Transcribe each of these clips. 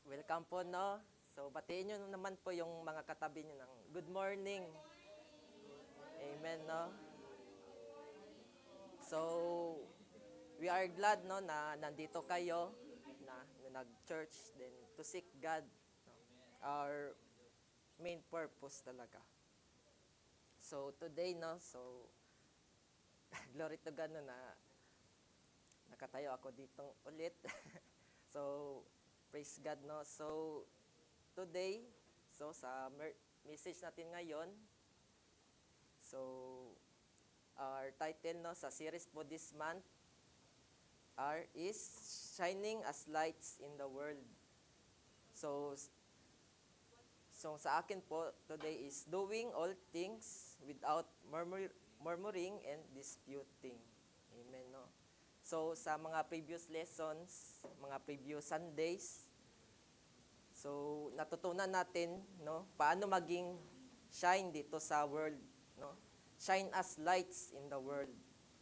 Welcome po, no? So, batiin nyo naman po yung mga katabi nyo ng good morning. Amen, no? So, we are glad, no, na nandito kayo, na nag-church, then to seek God, no? Our main purpose talaga. So, today, no, so, glory to God, no, na nakatayo ako dito ulit. So, praise God, no? So, today, so, sa message natin ngayon, so, our title, no, sa series po this month is Shining as Lights in the World. So, so sa akin po today is doing all things without murmuring and disputing. Amen, no? So sa mga previous lessons, mga previous Sundays, so natutunan natin, no, paano maging shine dito sa world, no? Shine as lights in the world.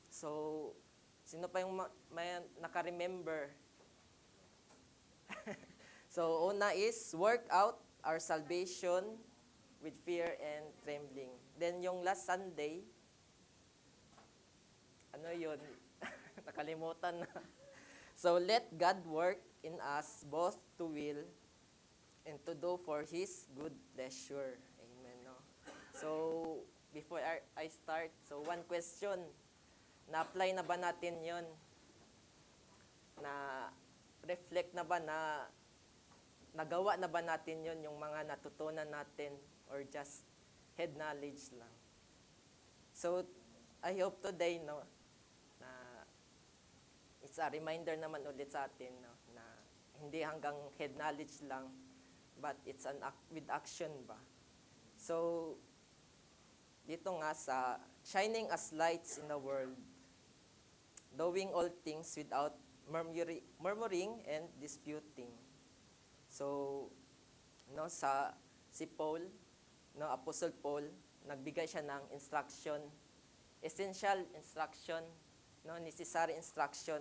So, sino pa yung may naka-remember? So, una is work out our salvation with fear and trembling. Then, yung last Sunday, ano yun? Nakalimutan na. So, let God work in us both to will and to do for His good pleasure. Amen, no? So, before I start, so one question, na-apply na ba natin yon? Na reflect na ba na nagawa na ba natin yon yung mga natutunan natin or just head knowledge lang? So, I hope today, no, na it's a reminder naman ulit sa atin, no, na hindi hanggang head knowledge lang, but it's an with action ba? So, dito nga sa shining as lights in the world, doing all things without murmuring and disputing. So, no, si Paul, no, Apostle Paul, nagbigay siya ng instruction, essential instruction, no, necessary instruction.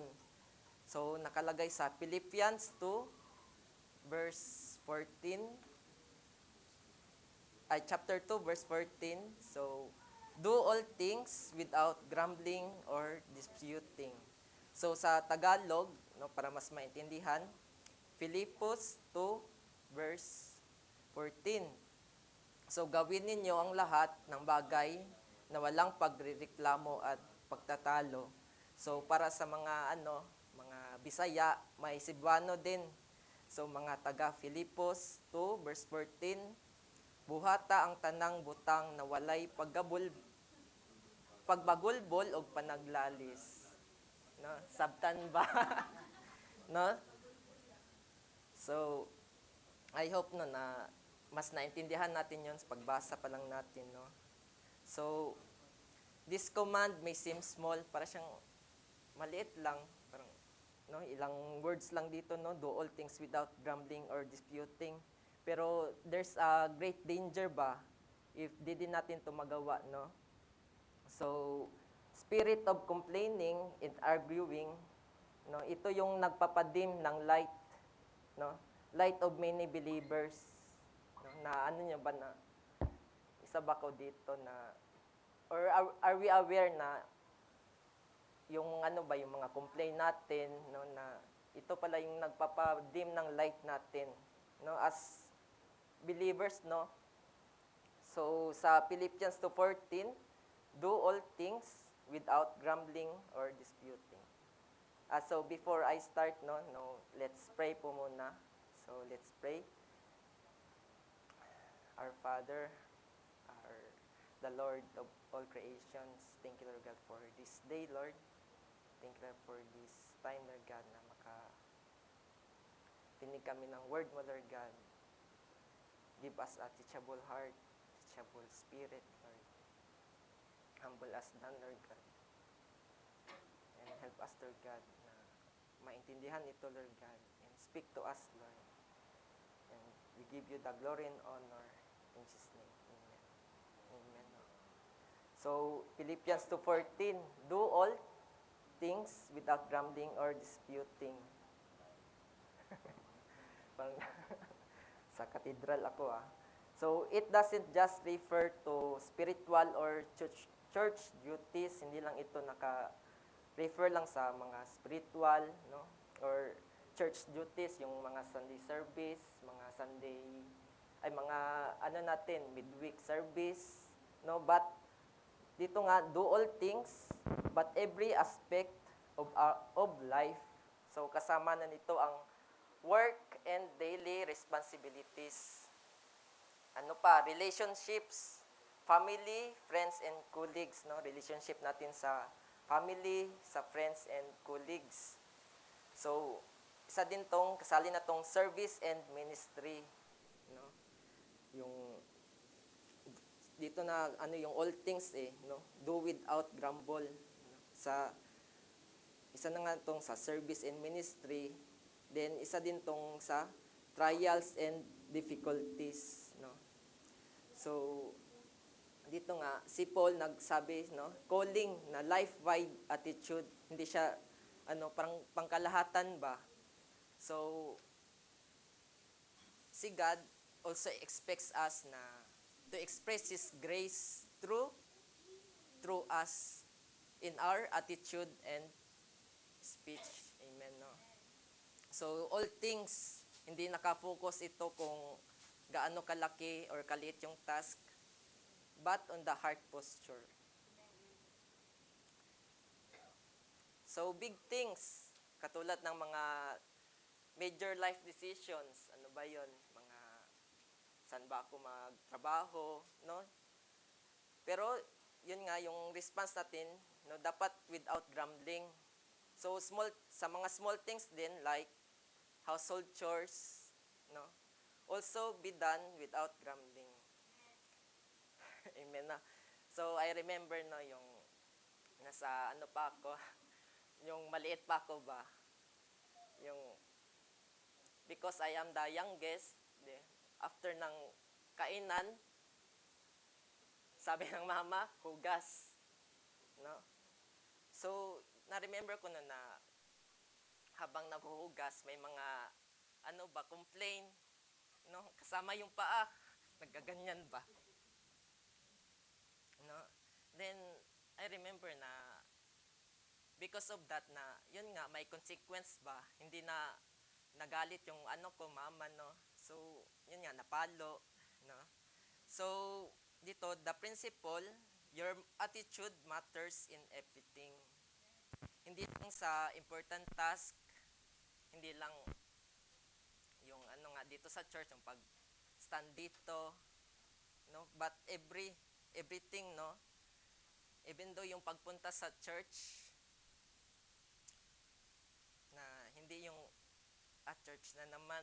So, nakalagay sa Philippians 2 verse 14, chapter 2 verse 14. So, do all things without grumbling or disputing. So, sa Tagalog, no, para mas maintindihan, Philippos 2 verse 14. So, gawin ninyo ang lahat ng bagay na walang pagrereklamo at pagtatalo. So, para sa mga mga Bisaya, may Cebuano din. So, mga taga Philippos 2 verse 14, buhata ang tanang butang na walay pagbagulbol o panaglalis. No? Sabtan ba? No? So, I hope no na mas naintindihan natin yon sa pagbasa pa lang natin, no? So, this command may seem small, para siyang maliit lang, parang no, ilang words lang dito, no, do all things without grumbling or disputing. Pero there's a great danger ba if di din natin to magawa, no? So, spirit of complaining and arguing, no, ito yung nagpapadim ng light, no? Light of many believers, no? Na ano niyo ba na isa ba ko dito na or are we aware na yung ano ba yung mga complaint natin, no, na ito pala yung nagpapadim ng light natin, no, as believers, no? So sa Philippians 2:14, do all things without grumbling or disputing. So before I start, no, let's pray po muna. So let's pray. Our Father, our the Lord of all creations, thank you, Lord God, for this day, Lord. Thank you, Lord, for this time, Lord God, na makapinig kami ng word mo, Lord God. Give us a teachable heart, teachable spirit, Lord. Humble us none, Lord God. And help us, Lord God, na maintindihan ito, Lord God. And speak to us, Lord. And we give you the glory and honor in Jesus' name. Amen. Amen. So, Philippians 2:14, do all things without grumbling or disputing. parang sa cathedral ako ah. So it doesn't just refer to spiritual or church duties, hindi lang ito naka-refer lang sa mga spiritual, no? Or church duties, yung mga Sunday service, mga Sunday, ay mga ano natin, midweek service, no? But dito nga, do all things, but every aspect of life. So kasama na nito ang work and daily responsibilities. Ano pa, relationships, family, friends, and colleagues, no? Relationship natin sa family, sa friends, and colleagues. So, isa din tong, kasali na tong service and ministry, no? Yung, dito na, ano yung all things no? Do without grumble. No? Isa na nga tong sa service and ministry, then isa din tong sa trials and difficulties, no? So, dito nga, si Paul nagsabi, no, calling na life-wide attitude, hindi siya, parang pangkalahatan ba? So, si God also expects us na to express His grace through us in our attitude and speech. Amen, no? So, all things, hindi nakafocus ito kung gaano kalaki or kaliit yung task, but on the heart posture. So, big things, katulad ng mga major life decisions, ano ba yon? Mga, saan ba ako magtrabaho, no? Pero, yun nga, yung response natin, no, dapat without grumbling. So, sa mga small things din, like household chores, no? Also be done without grumbling. Amen na. So, I remember, no, yung nasa ano pa ako, yung maliit pa ako ba, yung, because I am the youngest, after ng kainan, sabi ng mama, hugas. No? So, na-remember ko na habang naghuhugas, may mga, complain, no? Kasama yung paa, naggaganyan ba? No? Then, I remember na, because of that na, yun nga, may consequence ba? Hindi na nagalit yung mama, no? So, yun nga, napalo, no? So, dito, the principle, your attitude matters in everything. Hindi lang sa important task, hindi lang yung dito sa church, yung pag-stand dito, no? But everything, no? Even though yung pagpunta sa church, na hindi yung at church na naman,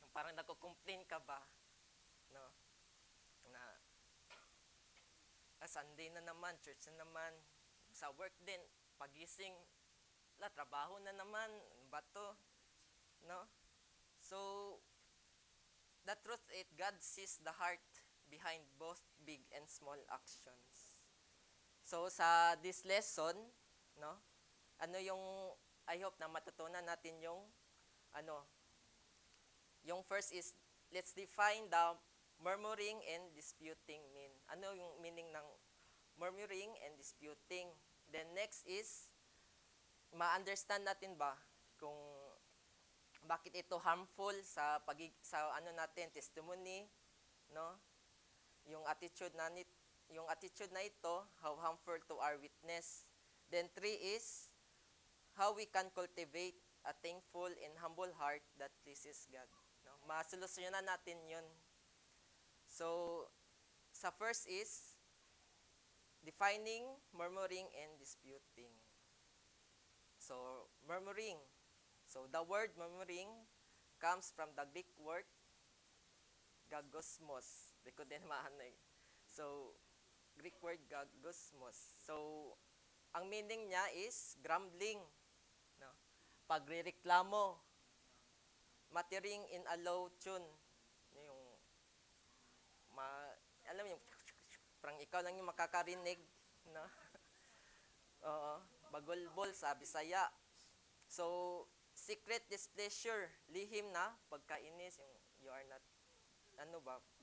yung parang nagko-complain ka ba, no? Na Sunday na naman, church na naman, sa work din, pagising, trabaho na naman, bato, no? So, the truth is, God sees the heart behind both big and small actions. So, sa this lesson, no, I hope na matutunan natin yung first is, let's define the murmuring and disputing mean. Ano yung meaning ng murmuring and disputing? Then next is, ma-understand natin ba kung bakit ito harmful sa natin, testimony, no? Yung attitude na ito, how harmful to our witness. Then 3 is, how we can cultivate a thankful and humble heart that pleases God. No? Masolusyonan natin yun. So, sa first is, defining, murmuring, and disputing. So, murmuring. So, the word murmuring comes from the Greek word gagosmos. Di ko din maanay. So, Greek word gagosmos. So, ang meaning niya is grumbling, no? Pagrereklamo, muttering in a low tune. Yung alam yung parang ikaw lang yung makakarinig, no? Oo, bagulbol sa Bisaya. So, secret displeasure, lihim na pagkainis, yung you are not,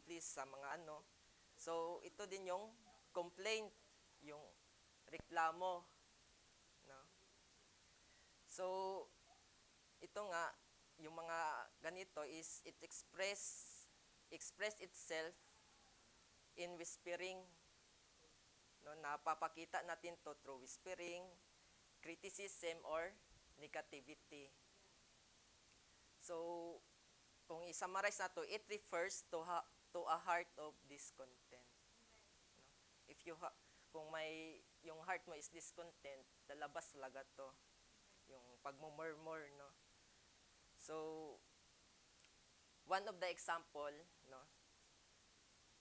please sa mga ano. So, ito din yung complaint, yung reklamo, no? So, ito nga, yung mga ganito is it express itself in whispering, no? Napapakita natin to through whispering, criticism, or negativity. So, kung i-summarize na to, it refers to a heart of discontent. No? If you kung yung heart mo is discontent, lalabas talaga to. Yung pagmumurmur, no? So, one of the example, no,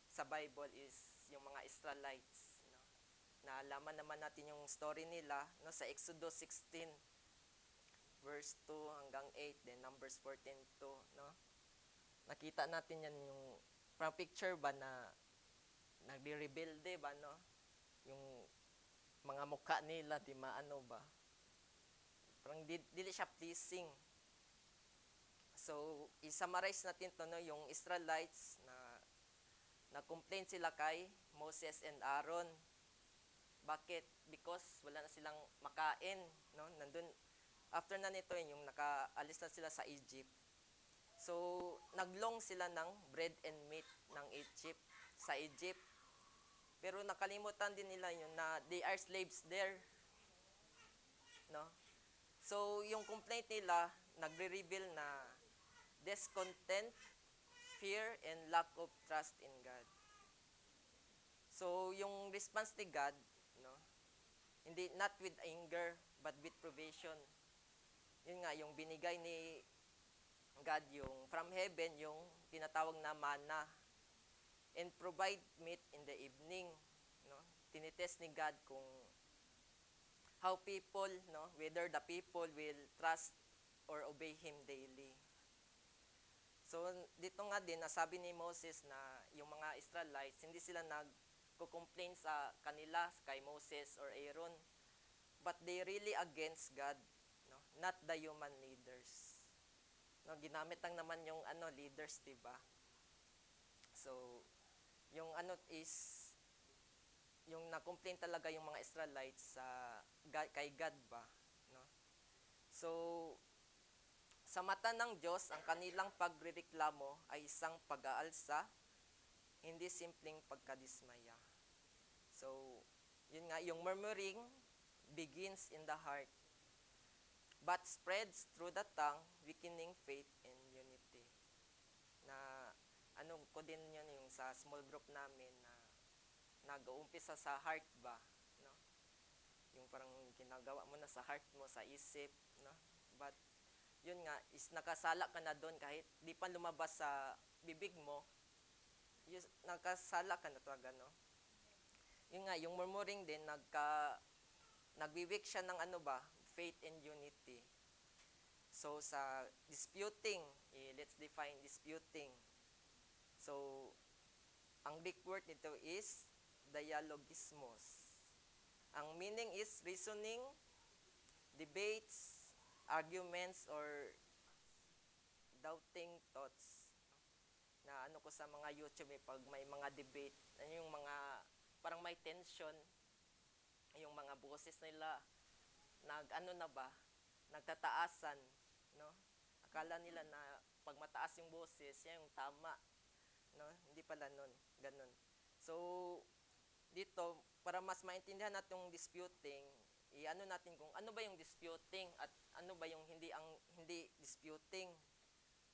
sa Bible is yung mga Israelites, no? Naalaman naman natin yung story nila, no, sa Exodus 16 verse 2 hanggang 8, then Numbers 14:2, no? Nakita natin yan yung parang picture ba na nagre-rebelde ba, no? Yung mga mukha nila, di maano ba? Parang dili siya pleasing. So, i-summarize natin to, no, yung Israelites na na-complain sila kay Moses and Aaron. Bakit? Because wala na silang makain, no? Nandun, after na nito, yung nakaalis na sila sa Egypt. So, naglong sila ng bread and meat ng Egypt, sa Egypt. Pero nakalimutan din nila yun na they are slaves there. No? So, yung complaint nila, nagre-reveal na discontent, fear, and lack of trust in God. So, yung response ni God, no, hindi, not with anger, but with provision. Yun nga, yung binigay ni God, yung from heaven, yung tinatawag na manna, and provide meat in the evening. No? Tinitest ni God kung how people, no, whether the people will trust or obey Him daily. So, dito nga din, nasabi ni Moses na yung mga Israelites, hindi sila nagko-complain sa kanila, kay Moses or Aaron, but they really against God, no? Not the human leaders. No, ginamit lang naman yung leaders, 'di ba? So, yung is yung na-complain talaga yung mga Israelites sa kay God ba, no? So, sa mata ng Diyos, ang kanilang pagrereklamo ay isang pag-aalsa, hindi simpleng pagkadismaya. So, yun nga, yung murmuring begins in the heart, but spreads through the tongue, weakening faith and unity. Na, ko din yun yung sa small group namin na nag-uumpisa sa heart ba, no? Yung parang ginagawa mo na sa heart mo, sa isip, no? But, yun nga, is nakasala ka na doon kahit di pa lumabas sa bibig mo, nakasala ka na talaga, no? Yun nga, yung murmuring din, nagwi-weak siya ng faith and unity. So, sa disputing, let's define disputing. So, ang Greek word nito is dialogismos. Ang meaning is reasoning, debates, arguments, or doubting thoughts. Na ko sa mga YouTube, pag may mga debate, yung mga parang may tension, yung mga boses nila, nagtataasan, no? Akala nila na pag mataas yung boses, yan yung tama, no? Hindi pala nun, ganun. So, dito, para mas maintindihan natin yung disputing, natin kung ano ba yung disputing at ano ba yung hindi disputing.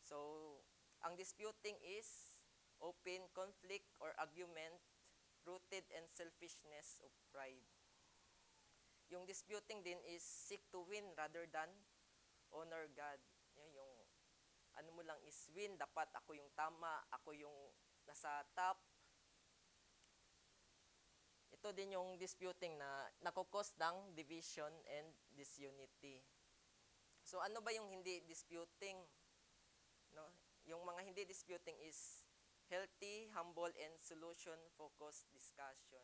So, ang disputing is open conflict or argument rooted in selfishness of pride. Yung disputing din is seek to win rather than honor God. Yung mo lang is win, dapat ako yung tama, ako yung nasa top. Ito din yung disputing na nakukos ng division and disunity. So, ano ba yung hindi disputing? No? Yung mga hindi disputing is healthy, humble, and solution-focused discussion.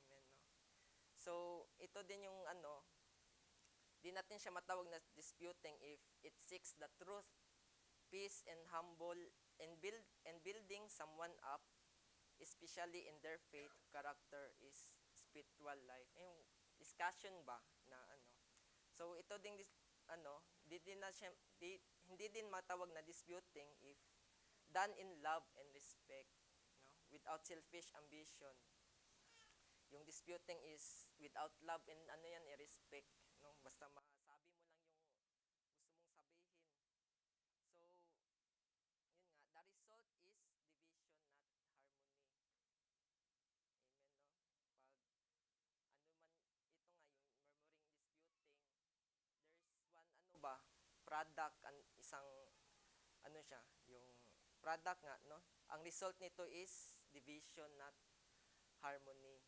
Amen, no? So, ito din yung Di natin siya matawag na disputing if it seeks the truth, peace, and humble, and building someone up, especially in their faith, character, is spiritual life. Yung discussion ba na ano. So ito ding di din na siya, hindi din matawag na disputing if done in love and respect, no? Without selfish ambition. Yung disputing is without love and respect, no? Basta masabi mo lang yung gusto mong sabihin. So, yun nga, the result is division, not harmony. Amen, no? Pag man, ito nga, yung murmuring, disputing, there's one, product, isang, siya, yung product nga, no? Ang result nito is division, not harmony.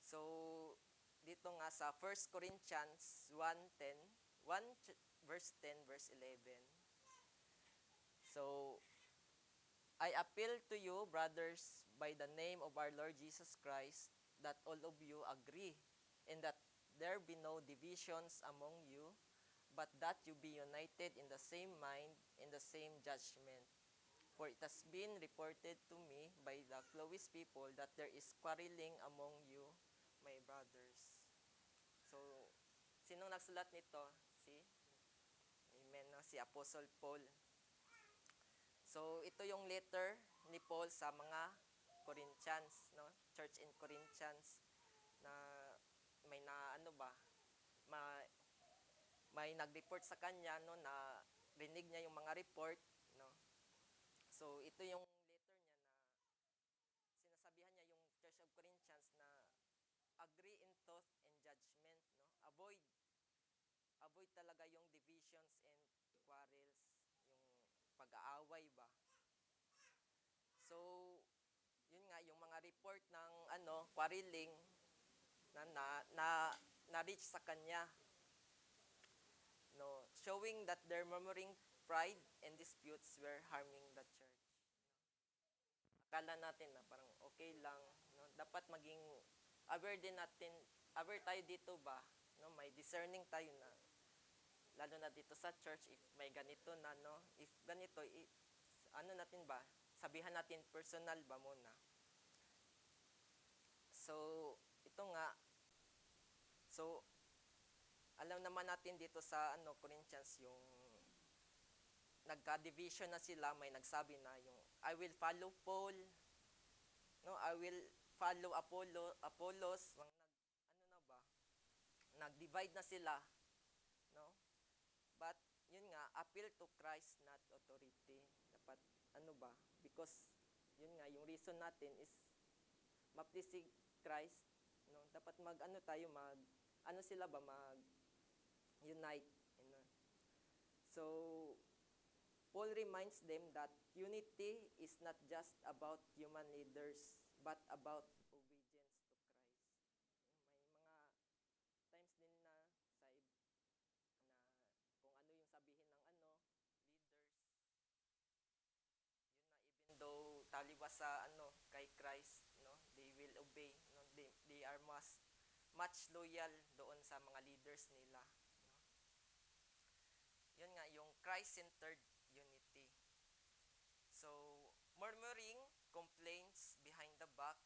So, dito nga sa 1 Corinthians 1:10, 1 verse 10, verse 11. So, I appeal to you, brothers, by the name of our Lord Jesus Christ, that all of you agree, and that there be no divisions among you, but that you be united in the same mind, in the same judgment. For it has been reported to me by the Chloe's people that there is quarreling among you, my brothers. So, sinong nagsulat nito? Si Apostle Paul. So, ito yung letter ni Paul sa mga Corinthians, no? Church in Corinthians na may may nag-report sa kanya, no, na rinig niya yung mga report, no? So, ito yung letter niya na sinasabihan niya yung Church of Corinthians na agree in thought and judgment, no? Avoid talaga yung divisions and quarrels, yung pag-aaway ba. So, yun nga, yung mga report ng quarreling na reach sa kanya, no, showing that their murmuring, pride, and disputes were harming the church. Akala natin na parang okay lang, no? Dapat maging aware din natin, aware tayo dito ba, no? May discerning tayo na, lalo na dito sa church, if may ganito na, no? If ganito, natin ba, sabihan natin personal ba muna. So, ito nga, so, alam naman natin dito sa Corinthians, yung nagka-division na sila, may nagsabi na yung I will follow Paul, no, I will follow Apollos, nag-divide na sila, no? But yun nga, appeal to Christ, not authority. Dapat because yun nga, yung reason natin is ma-please Christ, no? Dapat mag-unite, you know? So, Paul reminds them that unity is not just about human leaders, but about obedience to Christ. May mga times din na kung ano yung sabihin ng leaders, yun na, even though taliwas sa kay Christ, no, they will obey, no, they are much loyal doon sa mga leaders nila, no? Yun nga, yung Christ-centered unity. So, murmuring, complaints behind the back,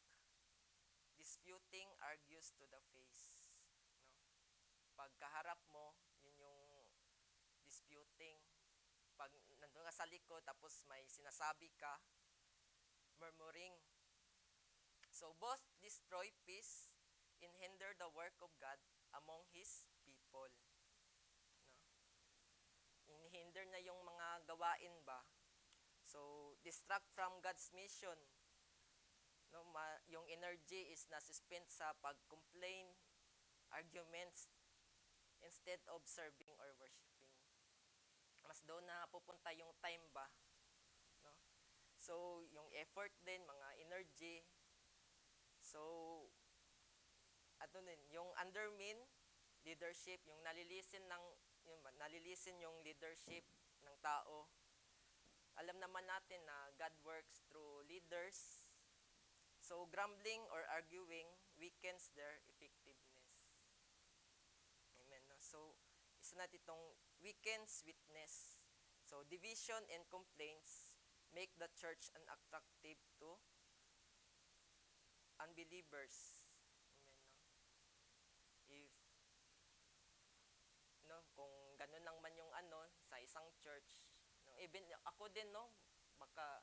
disputing, argues to the face, no? Pagkaharap mo, yun yung disputing. Pag nandun ka sa likod, tapos may sinasabi ka, murmuring. So, both destroy peace and hinder the work of God among His people, no? Hinder na yung mga gawain ba. So, distract from God's mission. No, yung energy is nasuspend sa pag-complain, arguments, instead of serving or worshiping. Mas doon na pupunta yung time ba, no? So, yung effort din, mga energy. So, yung undermine leadership, yung nalilisin yung leadership ng tao. Alam naman natin na God works through leaders. So, grumbling or arguing weakens their effectiveness. Amen. isa natin itong weekends witness. So, division and complaints make the church unattractive to unbelievers. Amen, no? If, no, kung ganun lang man yung sa isang church, no, even ako din, no, baka,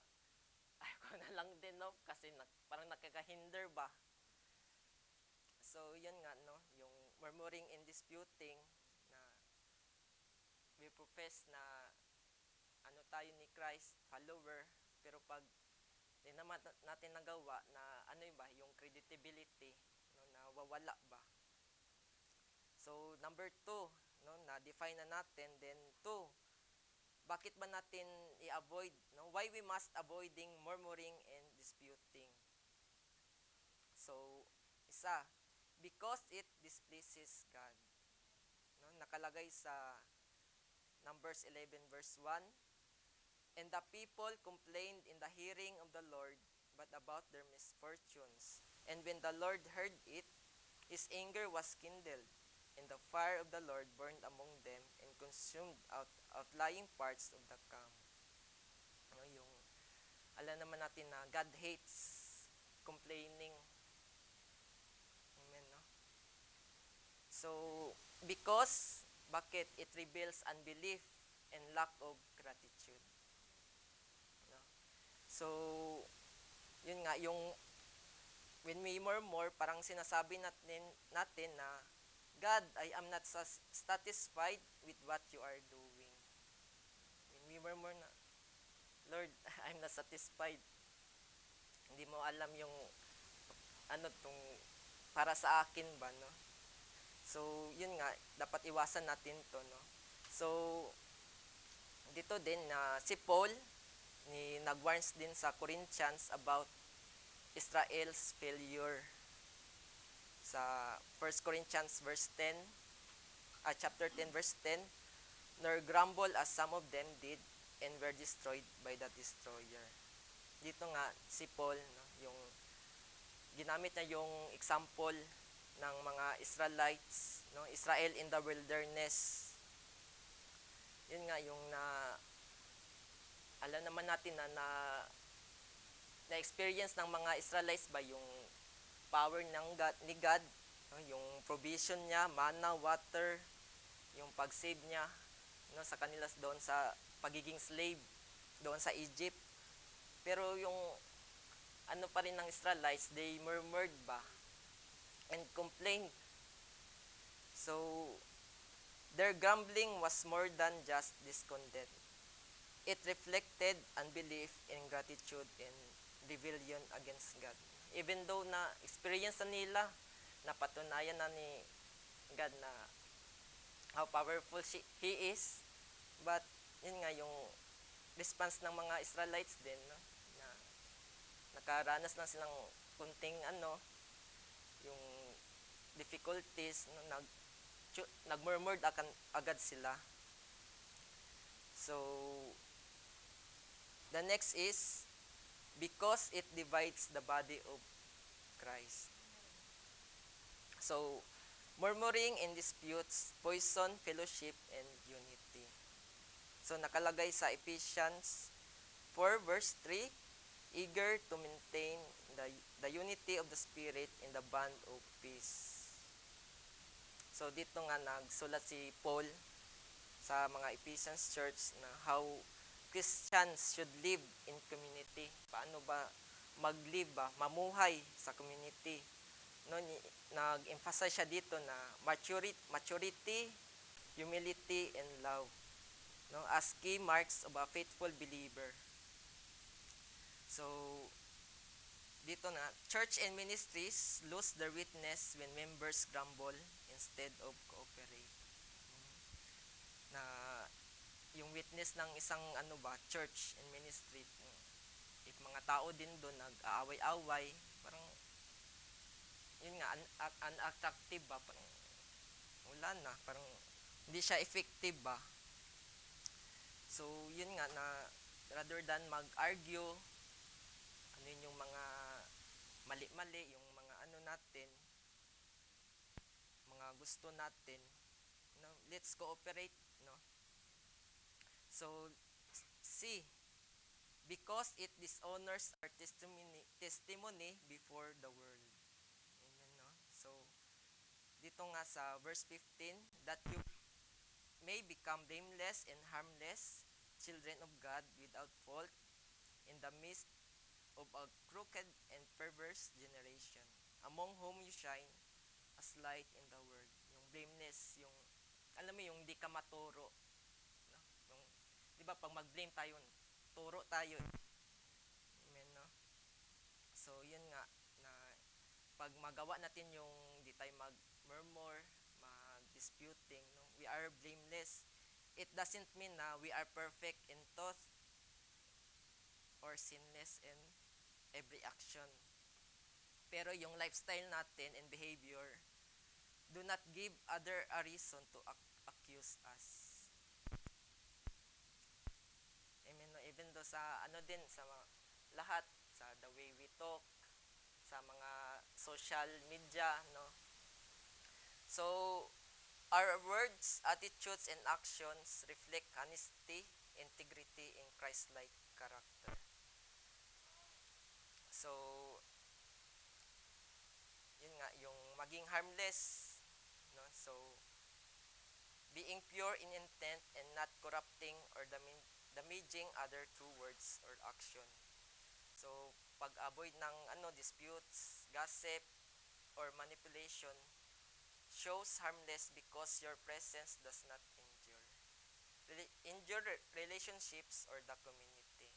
ayoko na lang din, no, kasi parang nakakahinder ba. So, yun nga, no, yung murmuring and disputing na we profess na tayo ni Christ, follower, pero pag di naman natin nagawa na ba, yung credibility, no, na wawala ba. So, number 2, no, na-define na natin. Then, 2, bakit ba natin i-avoid, no? Why we must avoiding murmuring and disputing. So, isa, because it displeases God. No, nakalagay sa Numbers 11 verse 1, and the people complained in the hearing of the Lord, but about their misfortunes. And when the Lord heard it, his anger was kindled, and the fire of the Lord burned among them and consumed outlying parts of the camp. Ano yung, alam naman natin na God hates complaining. Amen, no? So, because, bakit? It reveals unbelief and lack of gratitude. No? So, yun nga, yung when we murmur, parang sinasabi natin na, God, I am not satisfied with what you are doing. When we murmur na, Lord, I'm not satisfied. Hindi mo alam yung tong para sa akin ba, no? So, yun nga, dapat iwasan natin to, no? So, dito din na si Paul nag-warns din sa Corinthians about Israel's failure. Sa 1 Corinthians verse 10, chapter 10 verse 10, nor grumble as some of them did and were destroyed by the destroyer. Dito nga si Paul, no, yung ginamit niya yung example ng mga Israelites, no, Israel in the wilderness. Yun nga yung alam naman natin na experience ng mga Israelites ba yung power ni God, no, yung provision niya, manna, water, yung pag-save niya, no, sa kanila doon sa pagiging slave doon sa Egypt. Pero yung pa rin ng Israelites, they murmured ba and complained. So, their grumbling was more than just discontent. It reflected unbelief, ingratitude, and rebellion against God. Even though na experience na nila, napatunayan na ni God na how powerful He is, but yun nga yung response ng mga Israelites din, no, na nakaranas na silang kunting yung difficulties, no, nagmurmured agad sila. So, the next is, because it divides the body of Christ. So, murmuring and disputes poison fellowship and unity. So, nakalagay sa Ephesians 4 verse 3, eager to maintain the unity of the Spirit in the bond of peace. So, dito nga nagsulat si Paul sa mga Ephesians church na how Christians should live in community. Paano ba mag-live ba, mamuhay sa community. No, nag-emphasize siya dito na maturity, humility, and love, no, as key marks of a faithful believer. So, dito na, church and ministries lose their witness when members grumble instead of cooperate. Na yung witness ng isang church and ministry, if mga tao din doon nag-aaway-away, parang yun nga, unattractive ba, parang wala na, parang hindi siya effective ba. So, yun nga na rather than mag-argue, yung mga mali-mali, yung mga natin, mga gusto natin, no? Let's cooperate, no? So, C, because it dishonors our testimony before the world. Amen, no? So, dito nga sa verse 15, that you may become blameless and harmless, children of God without fault, in the midst of a crooked and perverse generation, among whom you shine as light in the world. Yung blameless, yung, alam mo yung di ka maturo. No? Yung, di ba pag mag-blame tayo, turo tayo. Amen, no? So, yun nga, na pag magawa natin yung di tayo mag-murmur, mag-disputing, no? We are blameless. It doesn't mean na we are perfect in thought or sinless in every action. Pero yung lifestyle natin and behavior do not give other a reason to accuse us. Amen, no? Even though sa ano din, sa lahat, sa the way we talk, sa mga social media, no? So, our words, attitudes, and actions reflect honesty, integrity, and Christ-like character. So, yun nga, yung maging harmless, no? So, being pure in intent and not corrupting or damaging other through words or action. So, pag-avoid ng disputes, gossip, or manipulation shows harmless because your presence does not injure relationships or the community.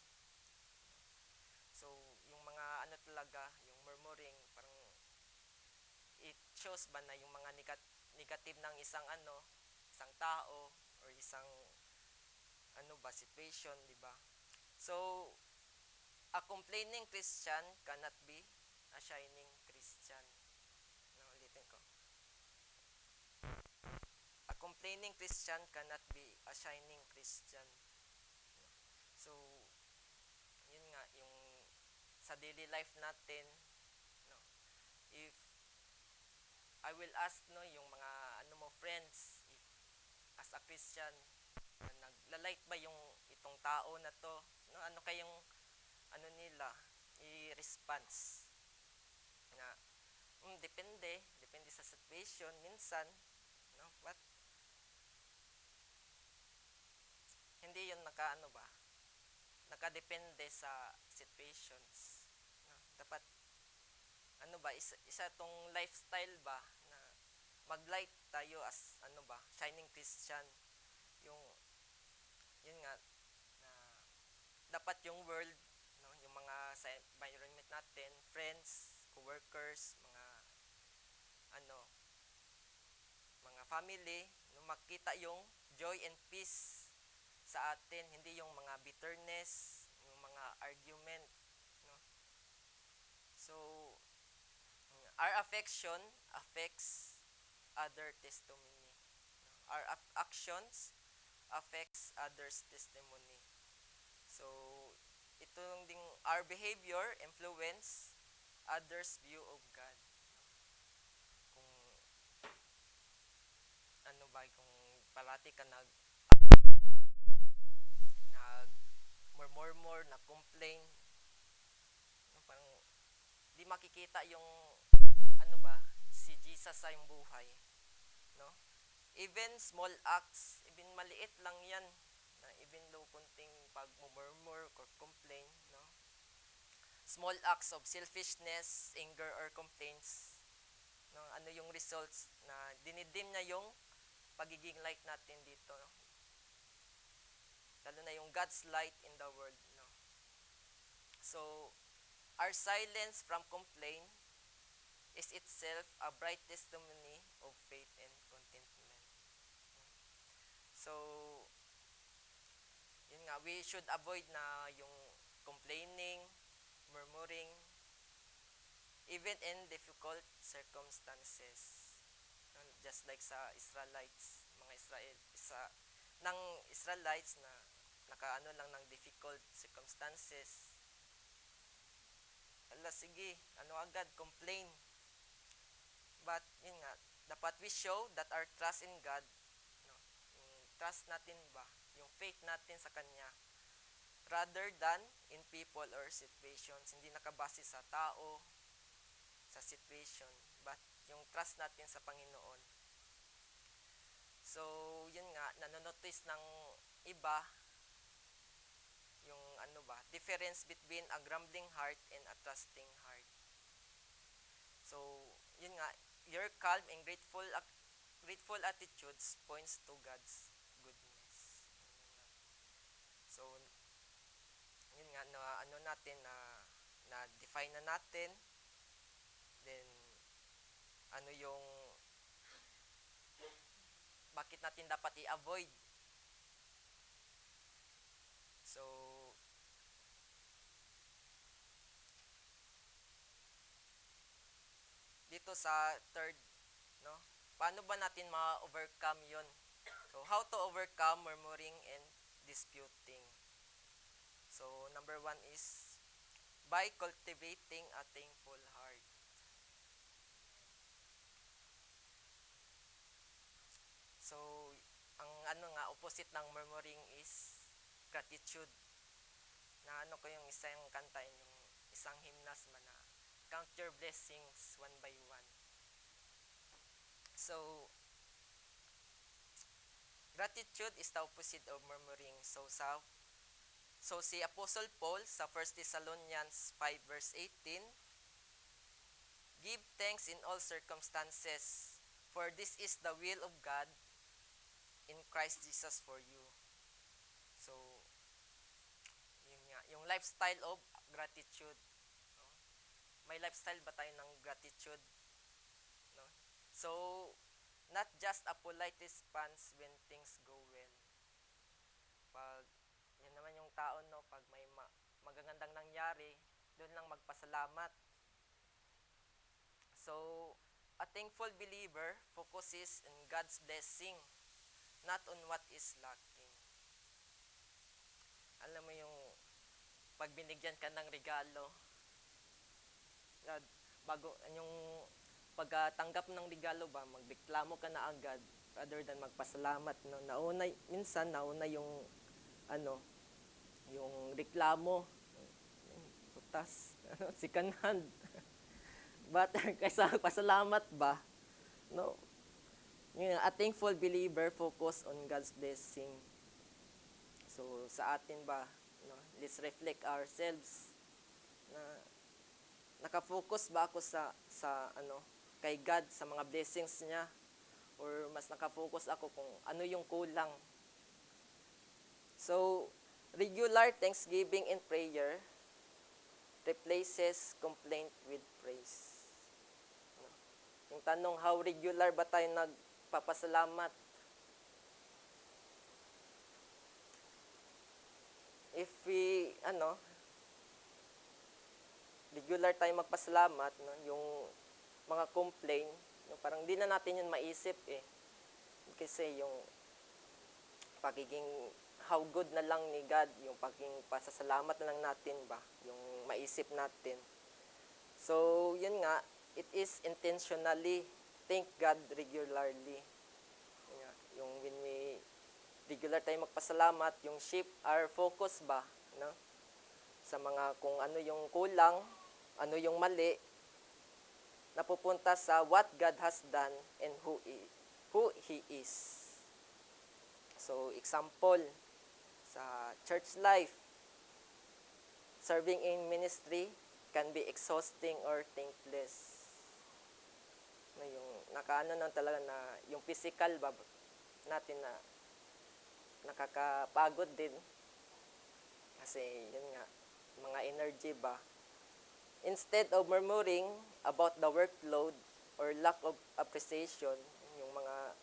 So, yung mga talaga, yung murmuring, parang it shows ba na yung mga negative ng isang isang tao or isang situation, di ba? So, a complaining Christian cannot be a shining Christian. No, ulitin ko. A complaining Christian cannot be a shining Christian. So, yun nga, yung sa daily life natin, no, if I will ask, no, yung mga friends, if as a Christian, nagla-like ba yung itong tao na to, no, ano kayong nila i-response na depende sa situation minsan, no, but hindi yun nakadepende sa situations, no? Dapat isa tong lifestyle ba na mag-light tayo as shining Christian, yung yun nga na dapat yung world, no, yung mga sa environment natin, friends, co-workers, mga family, no, makita yung joy and peace sa atin, hindi yung mga bitterness, yung mga argument, no. So, our affection affects other testimony, no? Our actions affects others testimony. So, itong ding our behavior influence others view of God. Kung kung palati ka nag murmur, nag-complain, no, parang di makikita yung si Jesus sa iyong buhay, no? Even small acts, even maliit lang yan, na even though kunting pag-murmur or complain, no? Small acts of selfishness, anger, or complaints, no? Yung results na dinidim niya yung pagiging light natin dito, no? Lalo na yung God's light in the world, no? So, our silence from complaint is itself a bright testimony of faith and contentment. So, yun nga, we should avoid na yung complaining, murmuring, even in difficult circumstances. Just like sa Israelites, mga Israelites na lang ng difficult circumstances. Sige, agad, complain. But, yun nga, dapat we show that our trust in God, trust natin ba, yung faith natin sa Kanya, rather than in people or situations, hindi nakabase sa tao, sa situation, but yung trust natin sa Panginoon. So, yun nga, nanonotice ng iba, yung difference between a grumbling heart and a trusting heart. So, yun nga, your calm and grateful attitudes points to God's goodness. So, yun nga, na define na natin, then, yung, bakit natin dapat i-avoid. So, dito sa third, no? Paano ba natin ma-overcome yon? So, how to overcome murmuring and disputing? So, number 1 is by cultivating a thankful heart. So, ang opposite ng murmuring is gratitude. Na ko yung isang kanta, yung isang hymnas man na count your blessings one by one. So, gratitude is the opposite of murmuring. So si Apostle Paul sa 1 Thessalonians 5 verse 18, give thanks in all circumstances, for this is the will of God in Christ Jesus for you. So, yun nga, yung lifestyle of gratitude. No? May lifestyle ba tayo ng gratitude? No? So, not just a polite response when things go well. Pag, yan naman yung tao, no? Pag may magagandang nangyari, doon lang magpasalamat. So, a thankful believer focuses on God's blessing, not on what is lacking. Alam mo yung pag binigyan ka ng regalo, bago yung pagtanggap ng regalo ba, magreklamo ka na agad rather than magpasalamat, no? Minsan nauna yung yung reklamo, putas, second hand. But kaysa pasalamat ba, no? A thankful believer focus on God's blessing. So sa atin ba, no? Let's reflect ourselves na nakafocus ba ako sa kay God, sa mga blessings niya, or mas nakafocus ako kung ano yung kulang. So, regular thanksgiving and prayer replaces complaint with praise. Yung tanong, how regular ba tayo nagpapasalamat? If we, regular tayo magpasalamat, no? Yung mga complaint, parang di na natin yun maisip eh. Kasi yung pagiging how good na lang ni God, yung pagiging pasasalamat na lang natin ba, yung maisip natin. So, yun nga, it is intentionally thank God regularly. Yung when we regular tayo magpasalamat, yung shift our focus ba, no? Sa mga kung ano yung kulang, ano yung mali, napupunta sa what God has done and who He is. So, example, sa church life, serving in ministry can be exhausting or thankless. Yung talaga na yung physical ba natin na nakakapagod din. Kasi yun nga, mga energy ba. Instead of murmuring about the workload or lack of appreciation, yung mga,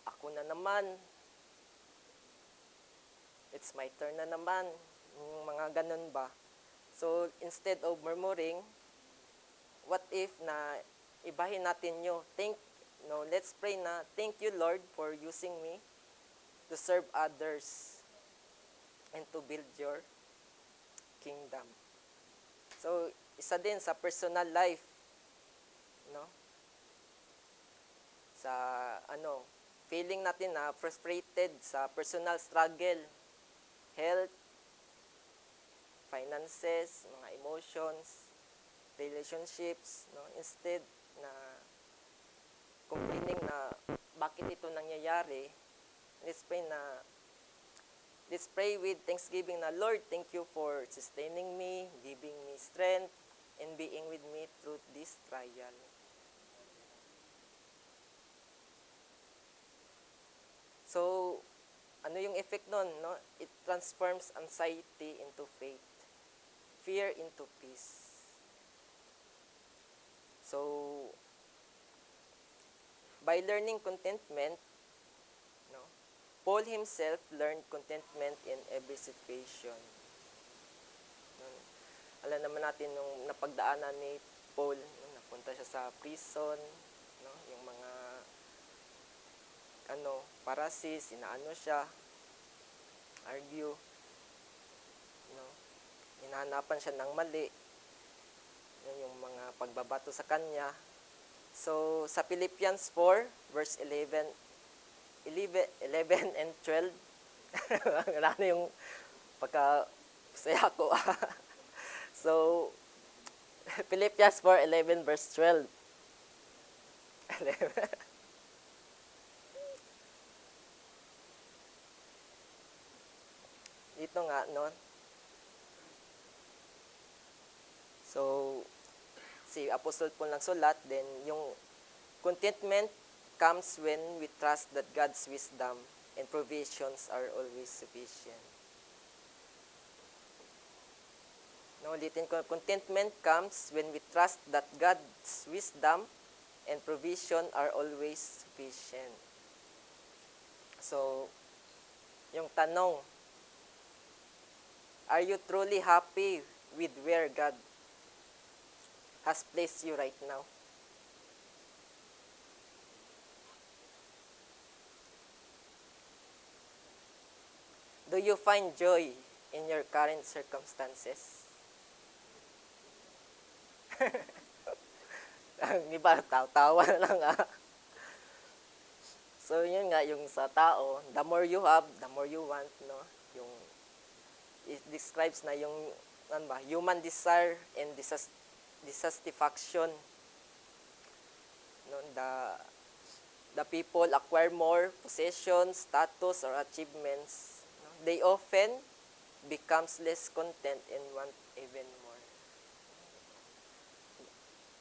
ako na naman, it's my turn na naman, yung mga ganun ba. So, instead of murmuring, what if na ibahin natin nyo, let's pray na, thank you Lord for using me to serve others and to build your kingdom. So, isa din sa personal life, no? Sa, feeling natin na frustrated sa personal struggle, health, finances, mga emotions, relationships, no? Instead na complaining na bakit ito nangyayari, let's pray with thanksgiving na, Lord, thank you for sustaining me, giving me strength, and being with me through this trial. So, ano yung effect nun? No? It transforms anxiety into faith, fear into peace. So, by learning contentment, no, Paul himself learned contentment in every situation. No? Alam naman natin nung napagdaanan ni Paul, no, napunta siya sa prison, no, yung mga Pharisees, inaano siya, argue, no, hinahanapan siya ng mali, yung mga pagbabato sa kanya. So, sa Philippians 4, verse 11 and 12, wala na yung pagka-saya ko. So, Philippians 4:11, verse 12. Dito nga, no? So, si Apostle Paul nagsulat, then yung contentment comes when we trust that God's wisdom and provisions are always sufficient. No, ulitin ko, contentment comes when we trust that God's wisdom and provision are always sufficient. So, yung tanong, are you truly happy with where God has placed you right now? Do you find joy in your current circumstances? Di ba, tawa na lang So, yun nga, yung sa tao, the more you have, the more you want, no? Yung, it describes na yung, human desire and dissatisfaction. No? The people acquire more possessions, status, or achievements. No? They often becomes less content and want even more.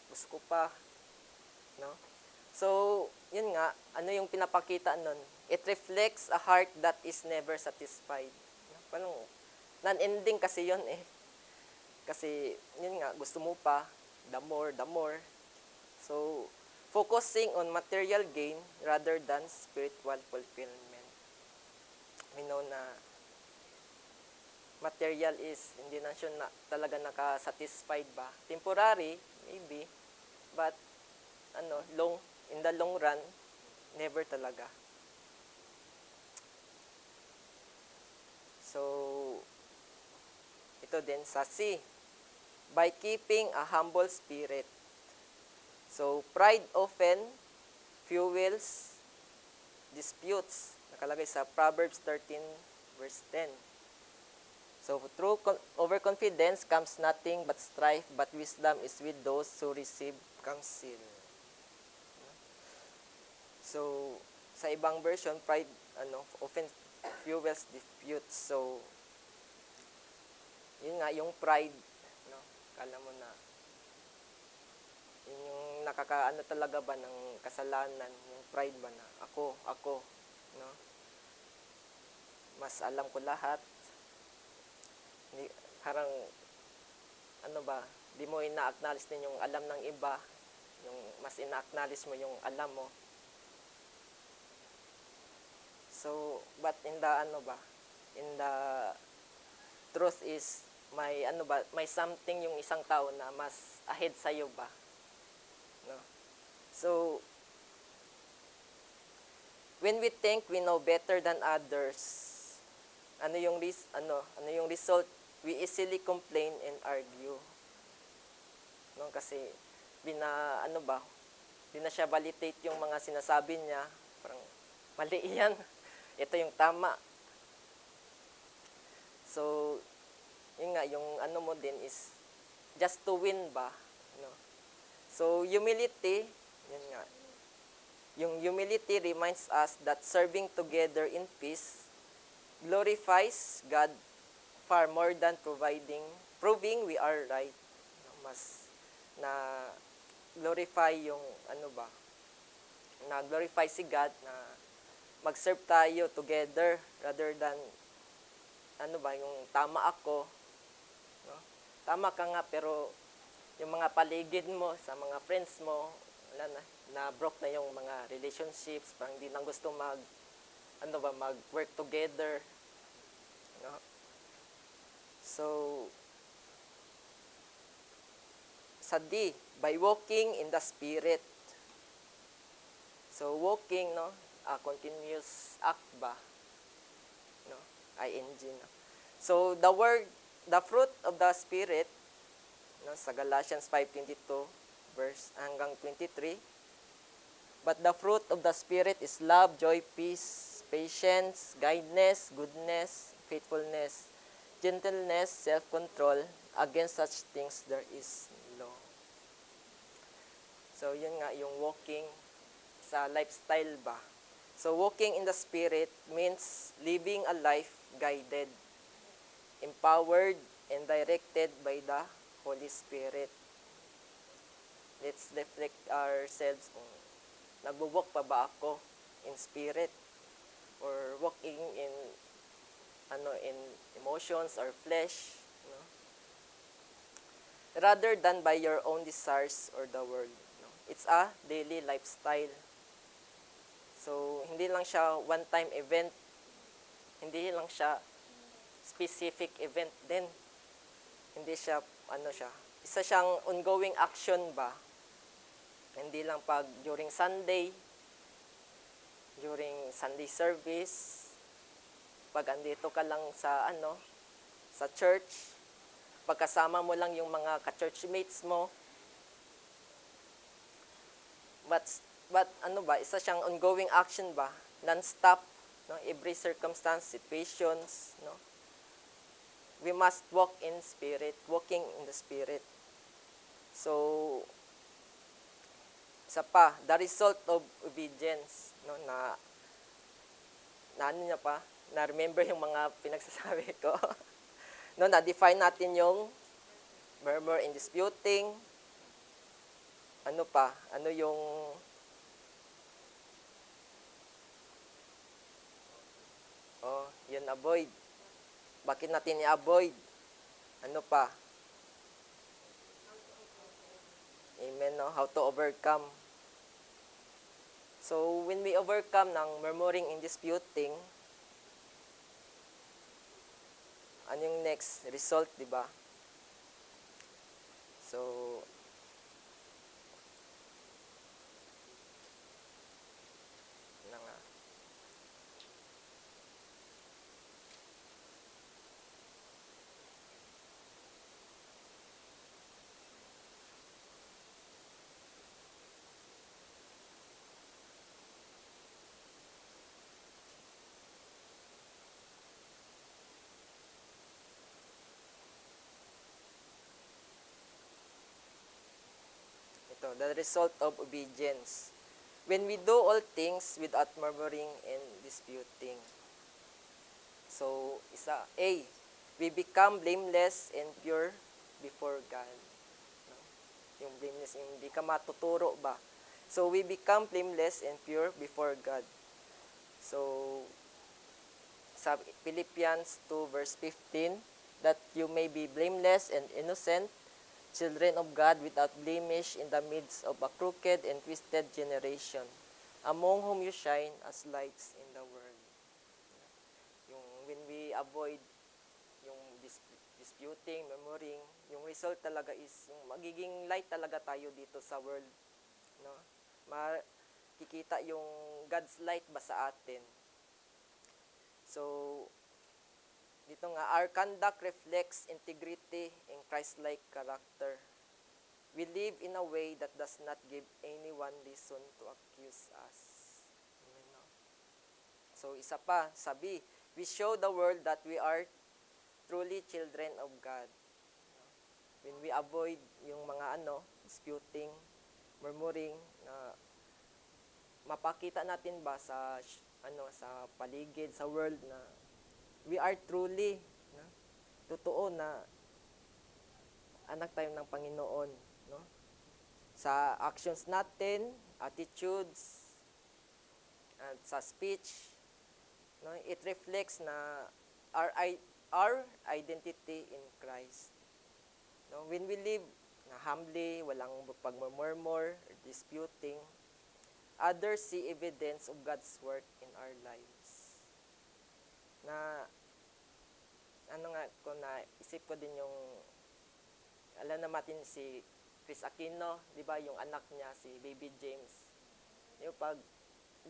Gusto ko pa. No? So, yun nga, ano yung pinapakita nun? It reflects a heart that is never satisfied. Parang, non-ending kasi yun eh. Kasi, yun nga, gusto mo pa, the more, the more. So, focusing on material gain rather than spiritual fulfillment. We know na material is, hindi na siya talaga nakasatisfied ba. Temporary, maybe, but, in the long run, never talaga. So, ito din sa C, by keeping a humble spirit. So, pride often fuels disputes. Nakalagay sa Proverbs 13, verse 10. So, through overconfidence comes nothing but strife, but wisdom is with those who receive counsel. So, sa ibang version, pride often fuels disputes. So, yun nga, yung pride, no? Kala mo na, yun yung nakakaano talaga ba ng kasalanan, yung pride ba na, ako, no? Mas alam ko lahat. Hindi, parang, di mo ina-acknowledge din yung alam ng iba, yung mas ina-acknowledge mo yung alam mo. So, but in the truth is, may something yung isang tao na mas ahead sa'yo ba? No? So, when we think we know better than others, ano yung result? We easily complain and argue. No? Kasi, di na siya validate yung mga sinasabi niya, parang, Mali yan. Ito yung tama. So, yun nga, yung ano mo din is just to win ba? No? So, humility, yun nga. Yung humility reminds us that serving together in peace glorifies God far more than proving we are right. Mas na glorify yung ano ba? Na glorify si God na mag-serve tayo together rather than ano ba, yung tama ako, no? Tama ka nga pero yung mga paligid mo, sa mga friends mo, wala na broke na yung mga relationships, parang hindi nang gusto ano ba, mag-work together, no? So, sa D, by walking in the Spirit. So, walking, no, continuous act ba, no, ing, no? So, the fruit of the Spirit, no, sa Galatians 5:22 verse hanggang 23. But the fruit of the Spirit is love, joy, peace, patience, kindness, goodness, faithfulness, gentleness, self-control. Against such things there is law. So, yun nga, yung walking sa lifestyle ba. So, walking in the Spirit means living a life guided, empowered, and directed by the Holy Spirit. Let's reflect ourselves kung nagwo-walk pa ba ako in spirit or walking in in emotions or flesh, no? Rather than by your own desires or the world, no? It's a daily lifestyle. So, hindi lang siya one-time event, hindi lang siya specific event din. Hindi siya, isa siyang ongoing action ba? Hindi lang pag during Sunday service, pag andito ka lang sa sa church, pagkasama mo lang yung mga ka-churchmates mo. But isa siyang ongoing action ba? Non-stop, no? Every circumstance, situations, no? We must walk in spirit, walking in the Spirit. So, isa pa, the result of obedience, no, na remember yung mga pinagsasabi ko. No, na-define natin yung murmur and disputing. Ano yung yun avoid. Bakit natin i-avoid? Ano pa? Amen, no? How to overcome. So, when we overcome ng murmuring and disputing, ano yung next result, di ba? So, nga. Ito, the result of obedience. When we do all things without murmuring and disputing. So, A, we become blameless and pure before God. No? Yung blameless, yung hindi ka matuturo ba? So, we become blameless and pure before God. So, sa Philippians 2 verse 15, that you may be blameless and innocent, children of God without blemish in the midst of a crooked and twisted generation, among whom you shine as lights in the world. Yung when we avoid yung disputing, murmuring, yung result talaga is yung magiging light talaga tayo dito sa world, no? Makikita yung God's light ba sa atin. So, dito nga, our conduct reflects integrity and Christ-like character. We live in a way that does not give anyone reason to accuse us. Amen, no? So isa pa, sabi, we show the world that we are truly children of God. When we avoid yung mga disputing, murmuring, na mapakita natin ba sa paligid, sa world na we are truly totoo na anak tayo ng Panginoon, no? Sa actions natin, attitudes, at sa speech, no, it reflects na our identity in Christ. No, when we live na humbly, walang pagmurmur or disputing, others see evidence of God's work in our lives. Na isip ko din yung alam natin si Chris Aquino, 'di ba, yung anak niya si Baby James. Yung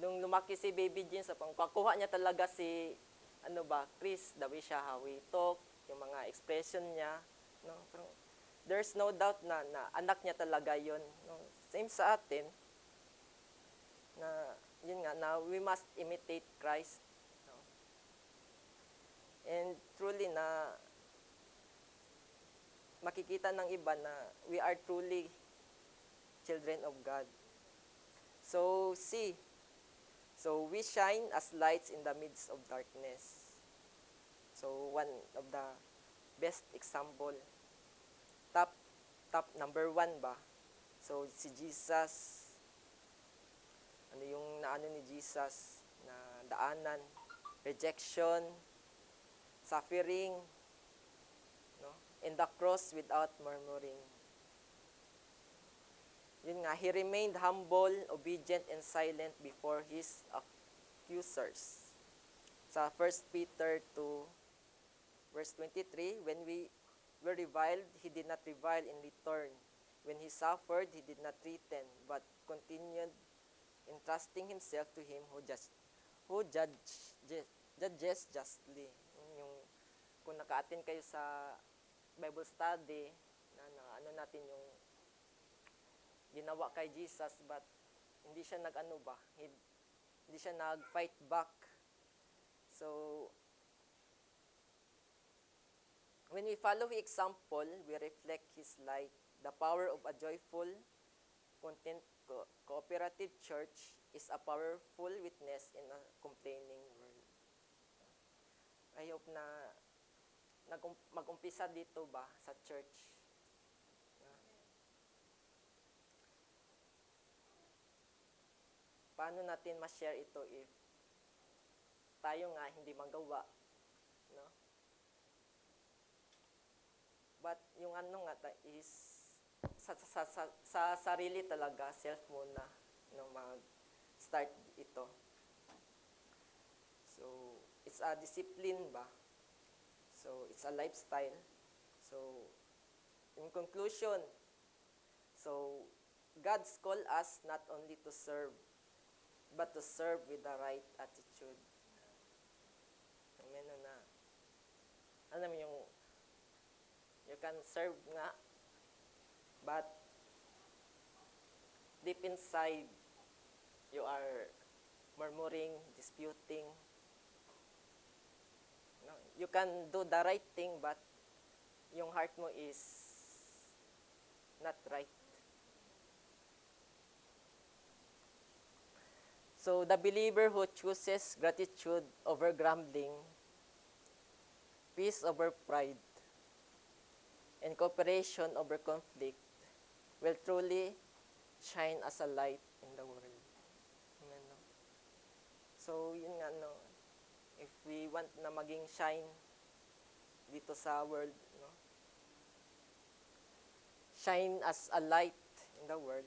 nung lumaki si Baby James, pangkuha niya talaga si Chris, the way siya, how he talk, yung mga expression niya, no? There's no doubt na anak niya talaga 'yon, no? Same sa atin na yun nga na we must imitate Christ, no? And truly na makikita ng iba na we are truly children of God. So, we shine as lights in the midst of darkness. So, one of the best example, top number 1 ba? So, si Jesus, ano yung ni Jesus na daanan, rejection, suffering, and the cross without murmuring. Yun nga, he remained humble, obedient, and silent before his accusers. Sa 1 Peter 2, verse 23, when we were reviled, he did not revile in return. When he suffered, he did not threaten, but continued entrusting himself to him who judges justly. Yung, kung naka-attend kayo sa Bible study, na natin yung ginawa kay Jesus, but hindi siya hindi siya nag-fight back. So, when we follow his example, we reflect his light. The power of a joyful, content, cooperative church is a powerful witness in a complaining world. I hope na mag-umpisa dito ba sa church. Paano natin ma-share ito if tayo nga hindi magawa, no? But yung is sa sarili talaga, self muna, no, mag-start ito. So, it's a discipline ba? So, it's a lifestyle. So, in conclusion, so, God's call us not only to serve, but to serve with the right attitude. Amen na. Alam mo yung, you can serve nga, but deep inside, you are murmuring, disputing. No? You can do the right thing, but yung heart mo is not right. So, the believer who chooses gratitude over grumbling, peace over pride, and cooperation over conflict will truly shine as a light in the world. Amen, no? So, yun nga, no? If we want na maging shine dito sa world, no? Shine as a light in the world.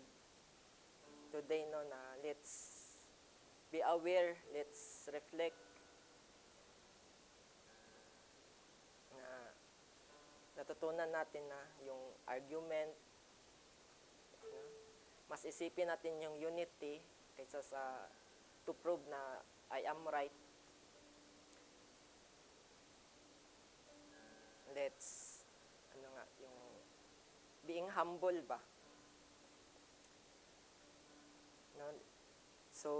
Today, no, na let's be aware, let's reflect na natutunan natin na yung argument, no? Mas isipin natin yung unity kaysa sa to prove na I am right. Let's yung being humble ba, no? So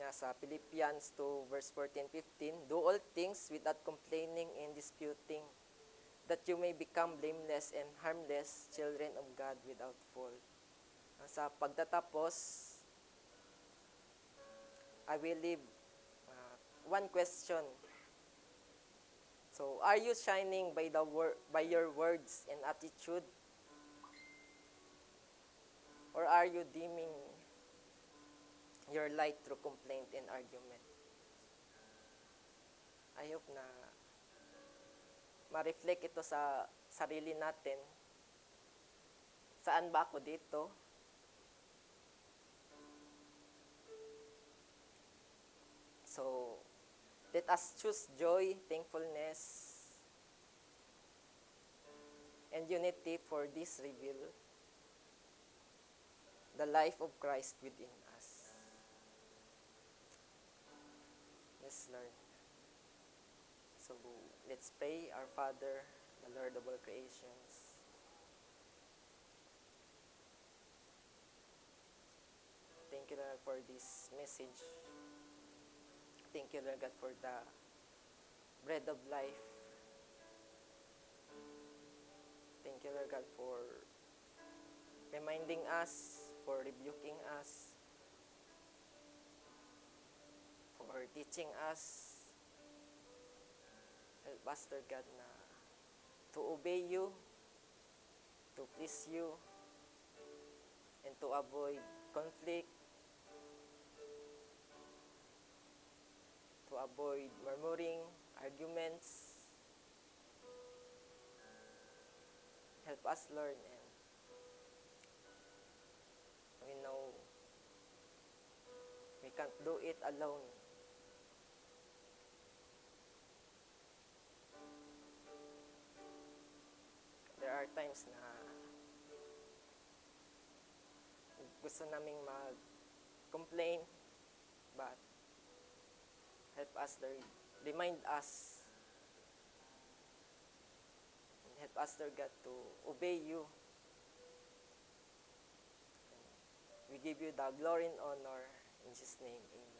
nga sa Philippians 2 verse 14-15, do all things without complaining and disputing, that you may become blameless and harmless children of God without fault. Sa pagtatapos, I will leave one question. So, are you shining by your words and attitude? Or are you dimming your light through complaint and argument? I hope na ma-reflect ito sa sarili natin. Saan ba ako dito? So, let us choose joy, thankfulness, and unity for this reveal the life of Christ within us. Let's learn. So, let's pray. Our Father, the Lord of all creations, thank you, Lord, for this message. Thank you, Lord God, for the bread of life. Thank you, Lord God, for reminding us, for rebuking us, for teaching us. Help us, Lord God, na to obey you, to please you, and to avoid conflict, to avoid murmuring, arguments. Help us, Lord, and we know we can't do it alone. There are times na gusto naming mag-complain, but help us, Lord, remind us, and help us, Lord God, to obey you. And we give you the glory and honor in Jesus' name. Amen.